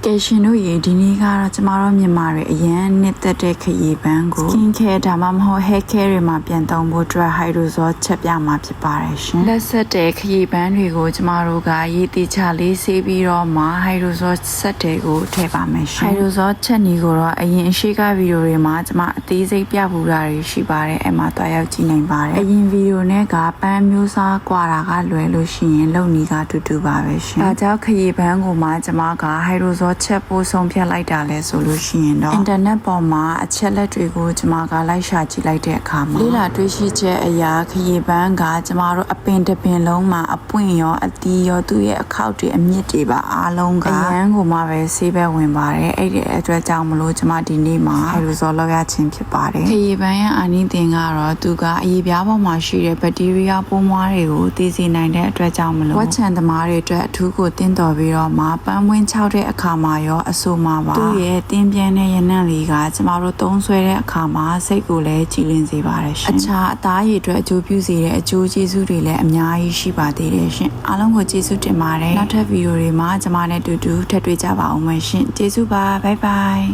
ကဲရှင်တို့ရေဒီနေ့ကတော့ကျမတို့မြန်မာတွေအရင်နှစ်သက်တဲ့ခရီးပန်းကို skin care ဒါမှမဟုတ် hair care တွေမှာပြန်သုံးဖို့အတွက် hydrosol ချက်ပြမှာဖြစ်ပါတယ်ရှင်လက်ဆက်တဲ့ခရီးပန်းတွေကိုကျမတို့ကရေတိချလေးဆေးပြီးတော့မှ hydrosol ဆက်တွေကိုထည့်ပါမယ်ရှင် hydrosol ချက်နီကိုတော့အရင်အရှိကဗီဒီယိုတွေမှာကျမအသေးစိတ်ပြပူတာတွေရှိပါတယ်အဲ့မှာတွားရောက်ကြည့်နိုင်ပါတယ်အရင်ဗီဒီယိုနဲ့ကပန်းမျိုးစားကွာတာကလွယ်လို့ရှိရင်လုံနီကတူတူပါပဲရှင်ဒါကြောင့်ခရီးပန်းကိုမှကျမက hydrosol ချက်ပို့ဆုံးဖြတ်လိုက်တာလဲဆိုလို့ရှိရင်တော့ internet ပေါ်မှာအချက်လက်တွေကိုကျမကလိုက်ရှာကြည့်လိုက်တဲ့အခါမှာလေ့လာတွေ့ရှိချက်အရာခရီးပန်းကကျမတို့အပင်တစ်ပင်လုံးမှာအပွင့်ရောအသီးရောသူ့ရဲ့အခောက်တွေအမြင့်တွေပါအားလုံးကအရန်ကိုမှပဲဆေးဘက်ဝင်ပါတယ်အဲ့ဒီအတွက်ကြောင့်မလို့ကျမဒီနေ့မှာ hydrosol လောက်ရခြင်းဖြစ်ပါတယ်ခရီးပန်းရဲ့အာနိသင်ကတော့သူကအရေးပြားပေါ်မှာရှိတဲ့ဘက်တီးရီးယားပိုးမွှားတွေကိုသိစေနိုင်တဲ့အတွက်ကြောင့်မလို့ဝက်ချန်သမားတွေအတွက်အထူးကိုတင်းတော်ပြီးတော့မှပန်းဝင်းချောက်တဲ့အခါမှာရောအဆိုမှာပါသူ့ရဲ့တင်းပြန်းတဲ့ရနံ့လေးကကျမတို့သုံးဆွဲတဲ့အခါမှာစိတ်ကိုလည်းကြည်လင်စေပါတယ်ရှင်အခြားအသားရည်အတွက်အကျိုးပြုစေတဲ့အကျိုးကျေးဇူးတွေလည်းအများကြီးရှိပါသေးတယ်ရှင်အားလုံးကိုကျေးဇူးတင်ပါတယ်နောက်ထပ်ဗီဒီယိုတွေမှာကျမနဲ့တူတူထပ်တွေ့ကြပါအောင်မယ်ရှင်ကျေးဇူးပါဘိုင်ဘိုင်